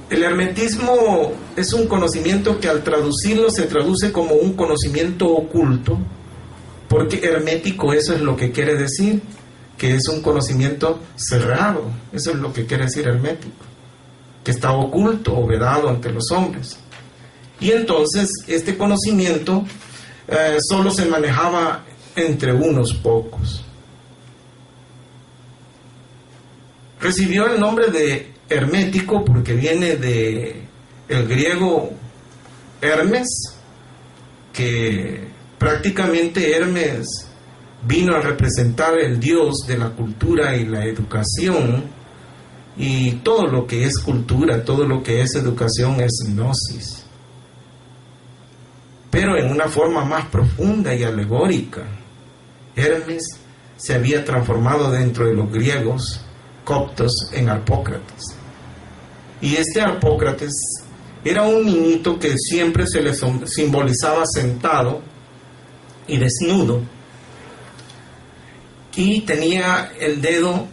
El hermetismo es un conocimiento que al traducirlo se traduce como un conocimiento oculto, porque hermético eso es lo que quiere decir, que es un conocimiento cerrado. Eso es lo que quiere decir hermético, que está oculto o vedado ante los hombres. Y entonces este conocimiento solo se manejaba entre unos pocos. Recibió el nombre de hermético porque viene de el griego Hermes, que prácticamente Hermes vino a representar el dios de la cultura y la educación, y todo lo que es cultura, todo lo que es educación es gnosis, pero en una forma más profunda y alegórica. Hermes se había transformado dentro de los griegos coptos en Harpócrates, y este Harpócrates era un niñito que siempre se le simbolizaba sentado y desnudo, y tenía el dedo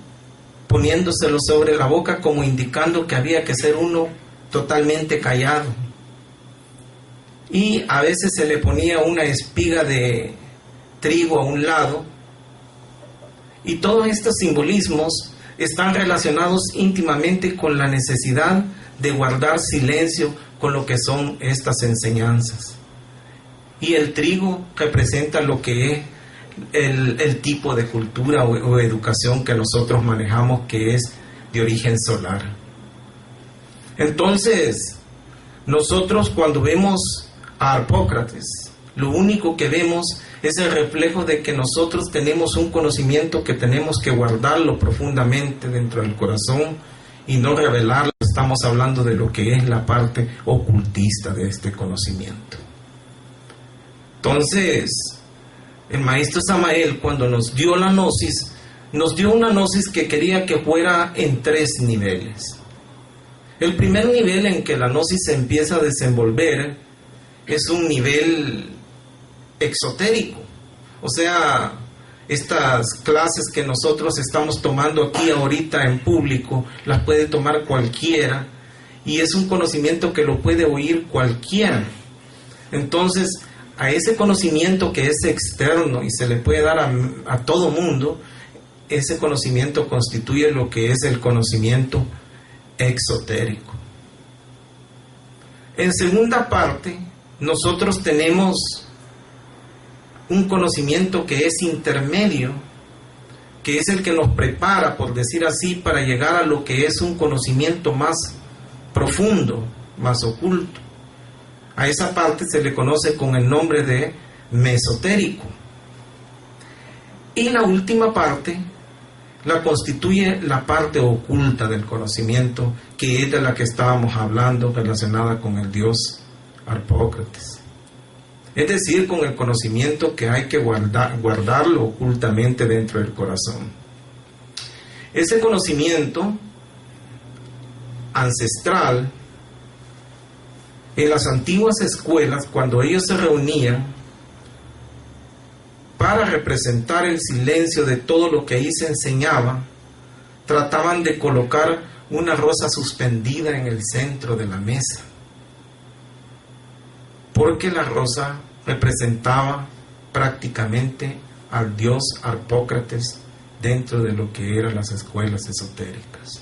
poniéndoselo sobre la boca como indicando que había que ser uno totalmente callado, y a veces se le ponía una espiga de trigo a un lado, y todos estos simbolismos están relacionados íntimamente con la necesidad de guardar silencio con lo que son estas enseñanzas. Y el trigo representa lo que es el tipo de cultura o educación que nosotros manejamos, que es de origen solar. Entonces, nosotros cuando vemos a Harpócrates, lo único que vemos es el reflejo de que nosotros tenemos un conocimiento que tenemos que guardarlo profundamente dentro del corazón y no revelarlo. Estamos hablando de lo que es la parte ocultista de este conocimiento. Entonces, el maestro Samael, cuando nos dio la gnosis, nos dio una gnosis que quería que fuera en 3 niveles. El primer nivel en que la gnosis se empieza a desenvolver es un nivel exotérico. O sea, estas clases que nosotros estamos tomando aquí ahorita en público, las puede tomar cualquiera, y es un conocimiento que lo puede oír cualquiera. Entonces, a ese conocimiento que es externo y se le puede dar a todo mundo, ese conocimiento constituye lo que es el conocimiento exotérico. En segunda parte, nosotros tenemos un conocimiento que es intermedio, que es el que nos prepara, por decir así, para llegar a lo que es un conocimiento más profundo, más oculto. A esa parte se le conoce con el nombre de mesotérico. Y la última parte la constituye la parte oculta del conocimiento, que es de la que estábamos hablando, relacionada con el dios Harpócrates. Es decir, con el conocimiento que hay que guardarlo ocultamente dentro del corazón. Ese conocimiento ancestral, en las antiguas escuelas, cuando ellos se reunían para representar el silencio de todo lo que ahí se enseñaba, trataban de colocar una rosa suspendida en el centro de la mesa, porque la rosa representaba prácticamente al dios Harpócrates dentro de lo que eran las escuelas esotéricas.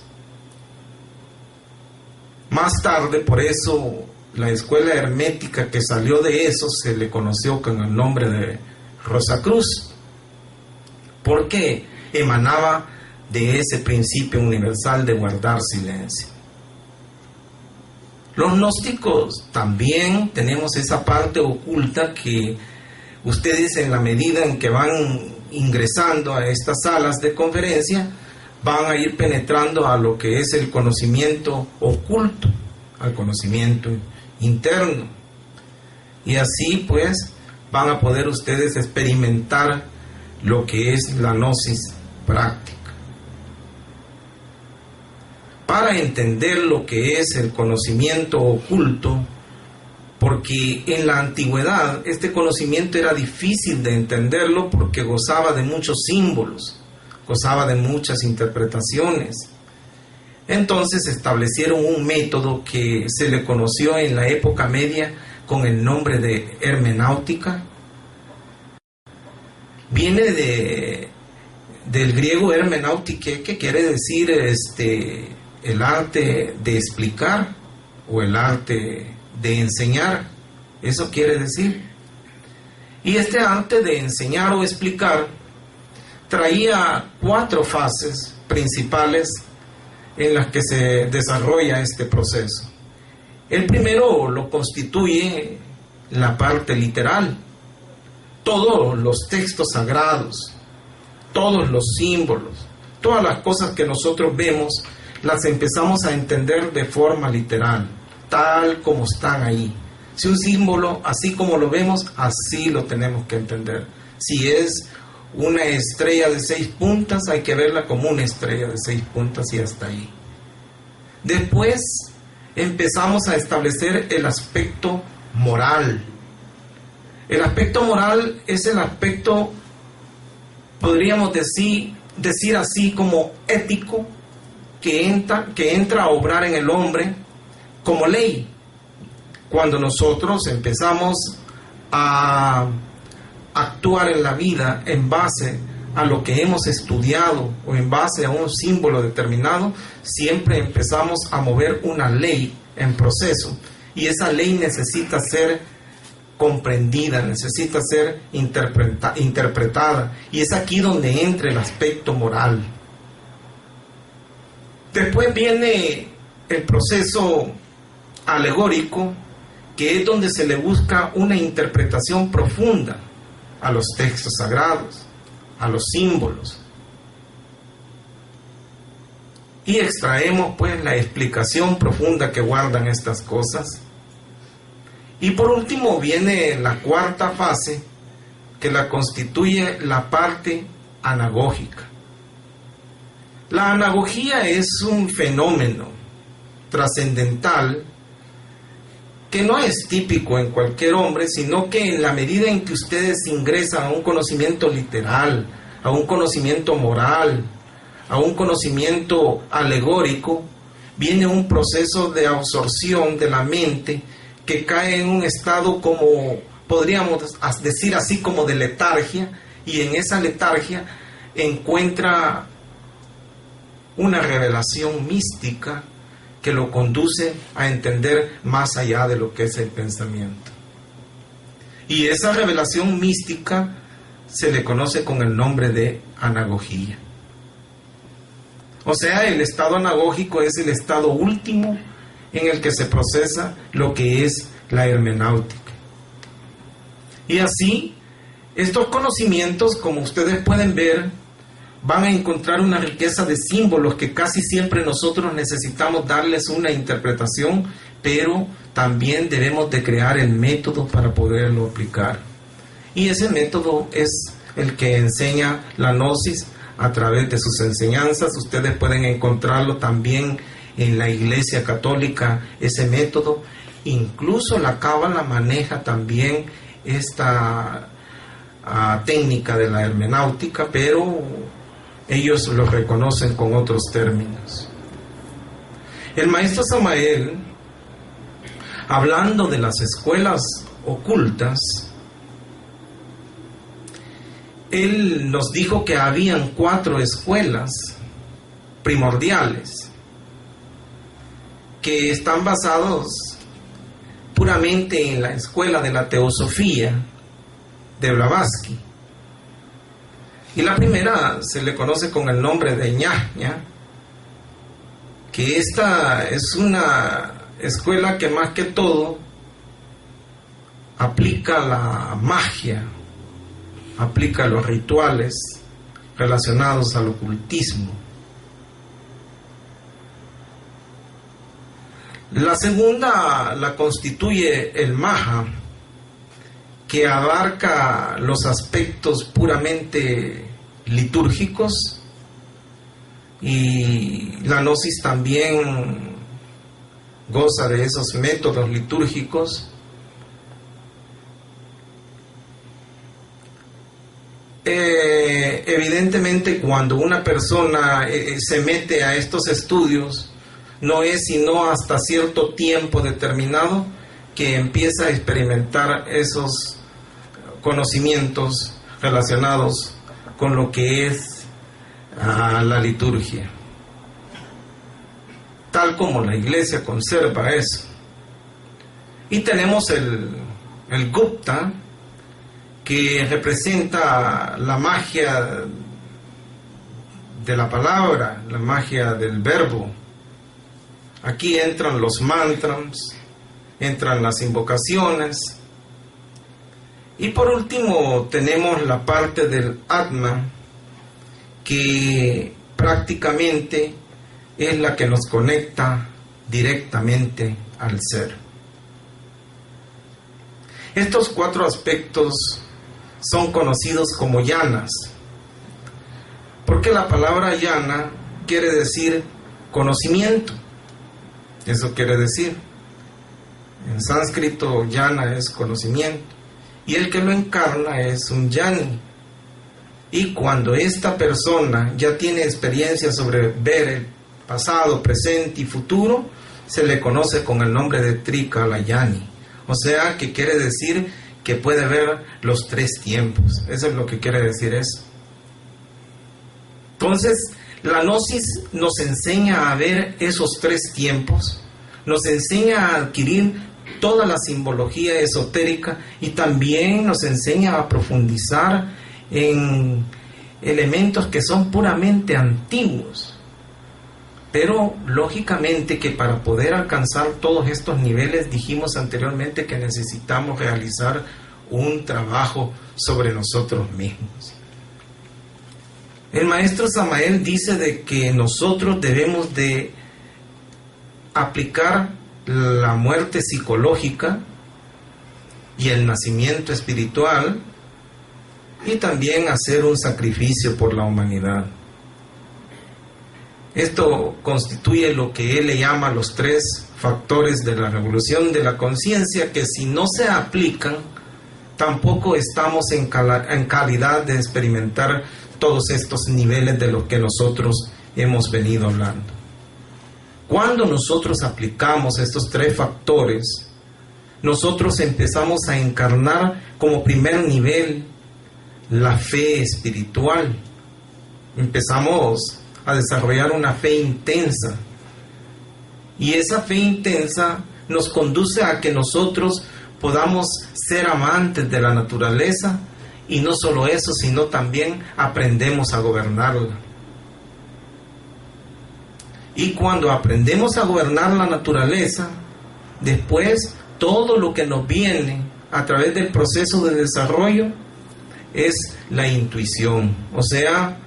Más tarde, por eso, la escuela hermética que salió de eso se le conoció con el nombre de Rosacruz. ¿Por qué? emanaba de ese principio universal de guardar silencio. Los gnósticos también tenemos esa parte oculta que ustedes, en la medida en que van ingresando a estas salas de conferencia, van a ir penetrando a lo que es el conocimiento oculto, al conocimiento interno. Y así pues van a poder ustedes experimentar lo que es la gnosis práctica. Para entender lo que es el conocimiento oculto, porque en la antigüedad este conocimiento era difícil de entenderlo porque gozaba de muchos símbolos, gozaba de muchas interpretaciones. Entonces establecieron un método que se le conoció en la época media con el nombre de hermenáutica. Viene del griego hermenáutica, que quiere decir el arte de explicar o el arte de enseñar. Eso quiere decir. Y este arte de enseñar o explicar traía 4 fases principales en las que se desarrolla este proceso. El primero lo constituye la parte literal. Todos los textos sagrados, todos los símbolos, todas las cosas que nosotros vemos, las empezamos a entender de forma literal, tal como están ahí. Si un símbolo, así como lo vemos, así lo tenemos que entender. Si es una estrella de 6 puntas, hay que verla como una estrella de 6 puntas y hasta ahí. Después empezamos a establecer el aspecto moral. El aspecto moral es el aspecto, podríamos decir así, como ético, que entra a obrar en el hombre como ley. Cuando nosotros empezamos a actuar en la vida en base a lo que hemos estudiado o en base a un símbolo determinado, siempre empezamos a mover una ley en proceso, y esa ley necesita ser comprendida, necesita ser interpretada, y es aquí donde entra el aspecto moral. Después viene el proceso alegórico, que es donde se le busca una interpretación profunda a los textos sagrados, a los símbolos, y extraemos pues la explicación profunda que guardan estas cosas. Y por último viene la 4ª fase, que la constituye la parte anagógica. La anagogía es un fenómeno trascendental que no es típico en cualquier hombre, sino que en la medida en que ustedes ingresan a un conocimiento literal, a un conocimiento moral, a un conocimiento alegórico, viene un proceso de absorción de la mente que cae en un estado, como podríamos decir así, como de letargia, y en esa letargia encuentra una revelación mística que lo conduce a entender más allá de lo que es el pensamiento. Y esa revelación mística se le conoce con el nombre de anagogía. O sea, el estado anagógico es el estado último en el que se procesa lo que es la hermenáutica. Y así, estos conocimientos, como ustedes pueden ver, van a encontrar una riqueza de símbolos que casi siempre nosotros necesitamos darles una interpretación, pero también debemos de crear el método para poderlo aplicar. Y ese método es el que enseña la gnosis a través de sus enseñanzas. Ustedes pueden encontrarlo también en la Iglesia Católica, ese método. Incluso la Cábala maneja también esta técnica de la hermenáutica, pero ellos lo reconocen con otros términos. El maestro Samael, hablando de las escuelas ocultas, él nos dijo que habían 4 escuelas primordiales que están basados puramente en la escuela de la teosofía de Blavatsky. Y la primera se le conoce con el nombre de Ñaña, que esta es una escuela que más que todo aplica la magia, aplica los rituales relacionados al ocultismo. La segunda la constituye el Maha, que abarca los aspectos puramente litúrgicos, y la Gnosis también goza de esos métodos litúrgicos. Evidentemente, cuando una persona se mete a estos estudios, no es sino hasta cierto tiempo determinado que empieza a experimentar esos conocimientos relacionados con lo que es la liturgia, tal como la Iglesia conserva eso. Y tenemos el Gupta, que representa la magia de la palabra, la magia del verbo. Aquí entran los mantras, entran las invocaciones. Y por último tenemos la parte del Atma, que prácticamente es la que nos conecta directamente al ser. Estos 4 aspectos son conocidos como yanas, porque la palabra yana quiere decir conocimiento. Eso quiere decir, en sánscrito yana es conocimiento, y el que lo encarna es un yani. Y cuando esta persona ya tiene experiencia sobre ver el pasado, presente y futuro, se le conoce con el nombre de Trikalayani. O sea, que quiere decir que puede ver los 3 tiempos. Eso es lo que quiere decir eso. Entonces, la Gnosis nos enseña a ver esos 3 tiempos, nos enseña a adquirir toda la simbología esotérica y también nos enseña a profundizar en elementos que son puramente antiguos. Pero lógicamente que para poder alcanzar todos estos niveles, dijimos anteriormente que necesitamos realizar un trabajo sobre nosotros mismos. El maestro Samael dice de que nosotros debemos de aplicar la muerte psicológica y el nacimiento espiritual, y también hacer un sacrificio por la humanidad. Esto constituye lo que él le llama los 3 factores de la revolución de la conciencia, que si no se aplican, tampoco estamos en calidad de experimentar todos estos niveles de los que nosotros hemos venido hablando. Cuando nosotros aplicamos estos 3 factores, nosotros empezamos a encarnar como primer nivel la fe espiritual. Empezamos a desarrollar una fe intensa, y esa fe intensa nos conduce a que nosotros podamos ser amantes de la naturaleza, y no solo eso, sino también aprendemos a gobernarla. Y cuando aprendemos a gobernar la naturaleza, después todo lo que nos viene a través del proceso de desarrollo es la intuición, o sea,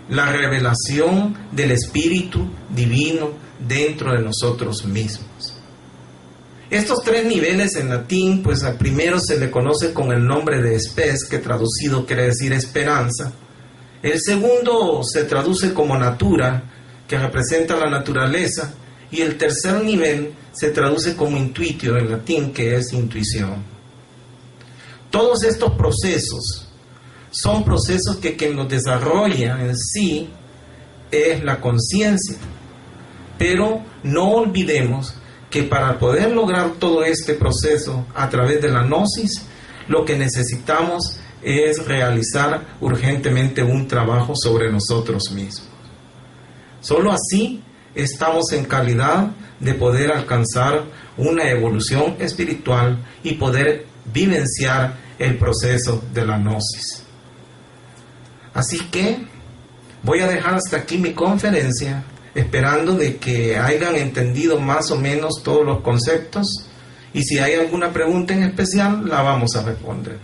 la revelación del Espíritu Divino dentro de nosotros mismos. Estos 3 niveles en latín, pues al primero se le conoce con el nombre de spes, que traducido quiere decir esperanza. El segundo se traduce como natura, que representa la naturaleza. Y el tercer nivel se traduce como intuitio en latín, que es intuición. Todos estos procesos son procesos que quien los desarrolla en sí es la conciencia. Pero no olvidemos que para poder lograr todo este proceso a través de la gnosis, lo que necesitamos es realizar urgentemente un trabajo sobre nosotros mismos. Solo así estamos en calidad de poder alcanzar una evolución espiritual y poder vivenciar el proceso de la gnosis. Así que voy a dejar hasta aquí mi conferencia, esperando de que hayan entendido más o menos todos los conceptos, y si hay alguna pregunta en especial, la vamos a responder.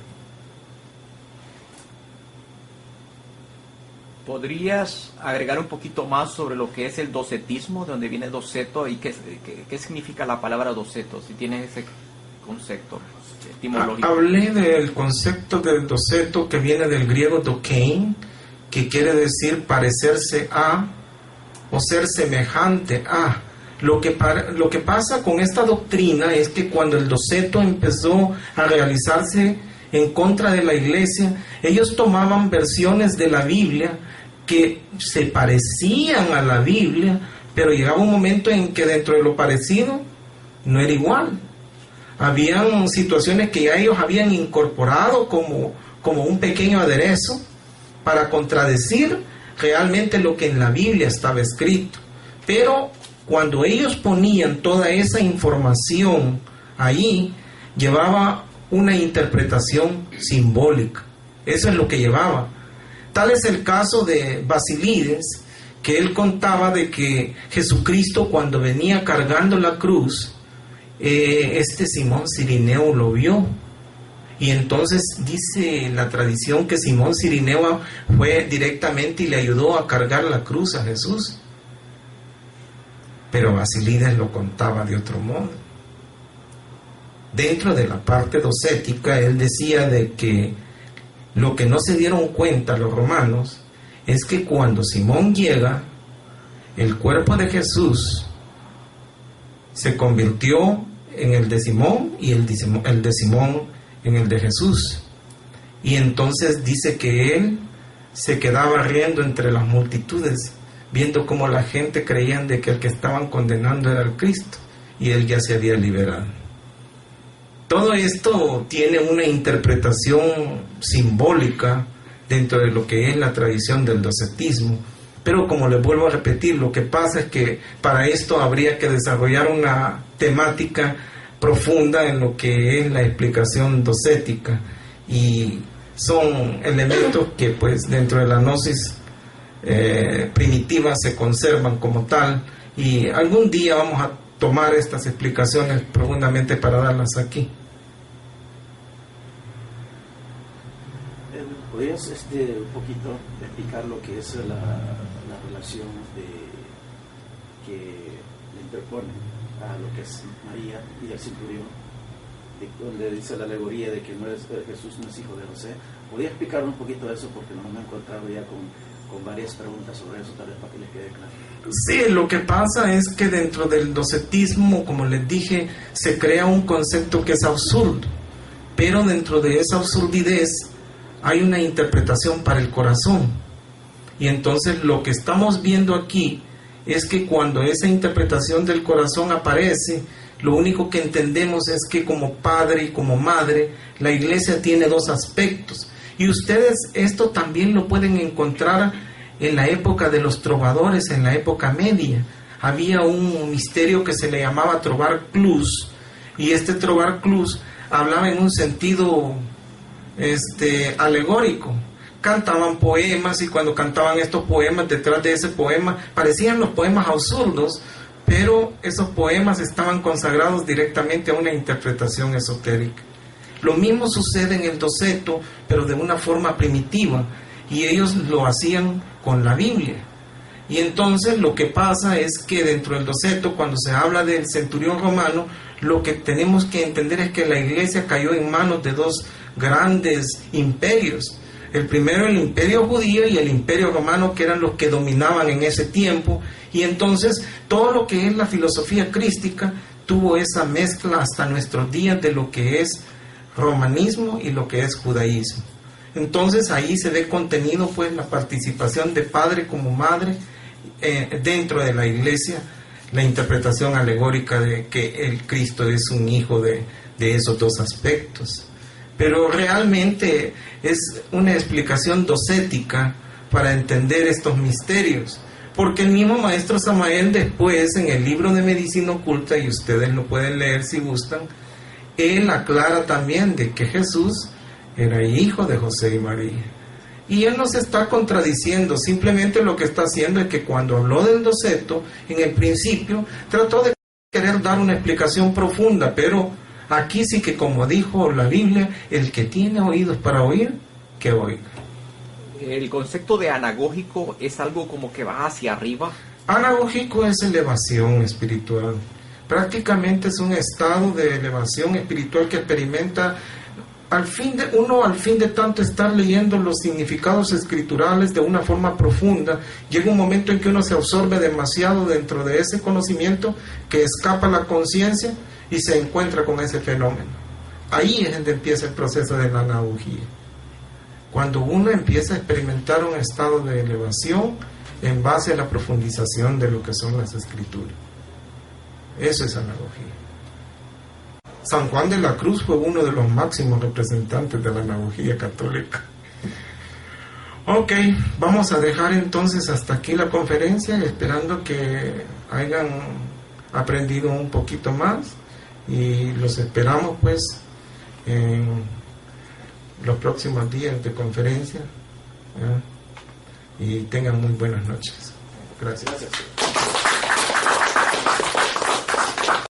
¿Podrías agregar un poquito más sobre lo que es el docetismo, de donde viene doceto, y qué significa la palabra doceto, si tienes ese concepto etimológico? Hablé del concepto del doceto, que viene del griego dokein, que quiere decir parecerse a o ser semejante a. Lo que pasa con esta doctrina es que cuando el doceto empezó a realizarse en contra de la iglesia, ellos tomaban versiones de la Biblia que se parecían a la Biblia, pero llegaba un momento en que dentro de lo parecido no era igual. Habían situaciones que ya ellos habían incorporado como un pequeño aderezo para contradecir realmente lo que en la Biblia estaba escrito. Pero cuando ellos ponían toda esa información ahí, llevaba una interpretación simbólica. Eso es lo que llevaba. Tal es el caso de Basilides, que él contaba de que Jesucristo, cuando venía cargando la cruz, Simón Cirineo lo vio. Y entonces dice la tradición que Simón Cirineo fue directamente y le ayudó a cargar la cruz a Jesús. Pero Basilides lo contaba de otro modo. Dentro de la parte docética, él decía de que lo que no se dieron cuenta los romanos es que cuando Simón llega, el cuerpo de Jesús se convirtió en el de Simón y el de Simón en el de Jesús. Y entonces dice que él se quedaba riendo entre las multitudes, viendo cómo la gente creían de que el que estaban condenando era el Cristo, y él ya se había liberado. Todo esto tiene una interpretación simbólica dentro de lo que es la tradición del docetismo, pero como les vuelvo a repetir, lo que pasa es que para esto habría que desarrollar una temática profunda en lo que es la explicación docética, y son elementos que pues dentro de la gnosis primitiva se conservan como tal, y algún día vamos a tomar estas explicaciones profundamente para darlas aquí. ¿Podrías un poquito explicar lo que es la relación que le interpone a lo que es María y el centurión, donde dice la alegoría de que Jesús no es hijo de José? ¿Podría explicar un poquito de eso? Porque nos hemos encontrado ya con varias preguntas sobre eso, tal vez para que les quede claro. Sí, lo que pasa es que dentro del docetismo, como les dije, se crea un concepto que es absurdo, pero dentro de esa absurdidez hay una interpretación para el corazón. Y entonces lo que estamos viendo aquí es que cuando esa interpretación del corazón aparece, lo único que entendemos es que como padre y como madre, la iglesia tiene dos aspectos. Y ustedes esto también lo pueden encontrar en la época de los trovadores, en la época media. Había un misterio que se le llamaba trovar clus, y este trovar clus hablaba en un sentido alegórico. Cantaban poemas, y cuando cantaban estos poemas, detrás de ese poema parecían los poemas absurdos, pero esos poemas estaban consagrados directamente a una interpretación esotérica. Lo mismo sucede en el doceto, pero de una forma primitiva, y ellos lo hacían con la Biblia. Y entonces lo que pasa es que dentro del doceto, cuando se habla del centurión romano, lo que tenemos que entender es que la iglesia cayó en manos de dos grandes imperios. El primero, el imperio judío, y el imperio romano, que eran los que dominaban en ese tiempo. Y entonces todo lo que es la filosofía crística tuvo esa mezcla hasta nuestros días de lo que es romanismo y lo que es judaísmo. Entonces ahí se ve contenido pues la participación de padre como madre dentro de la iglesia, la interpretación alegórica de que el Cristo es un hijo de esos dos aspectos. Pero realmente es una explicación docética para entender estos misterios, porque el mismo maestro Samael después en el libro de Medicina Oculta, y ustedes lo pueden leer si gustan, él aclara también de que Jesús era hijo de José y María. Y él no se está contradiciendo, simplemente lo que está haciendo es que cuando habló del doceto, en el principio, trató de querer dar una explicación profunda, pero aquí sí que, como dijo la Biblia, el que tiene oídos para oír, que oiga. El concepto de anagógico es algo como que va hacia arriba. Anagógico es elevación espiritual. Prácticamente es un estado de elevación espiritual que experimenta al fin de tanto estar leyendo los significados escriturales de una forma profunda. Llega un momento en que uno se absorbe demasiado dentro de ese conocimiento que escapa la conciencia y se encuentra con ese fenómeno. Ahí es donde empieza el proceso de la analogía. Cuando uno empieza a experimentar un estado de elevación en base a la profundización de lo que son las escrituras. Eso es analogía. San Juan de la Cruz fue uno de los máximos representantes de la analogía católica. Ok, vamos a dejar entonces hasta aquí la conferencia, esperando que hayan aprendido un poquito más, y los esperamos pues en los próximos días de conferencia, y tengan muy buenas noches. Gracias.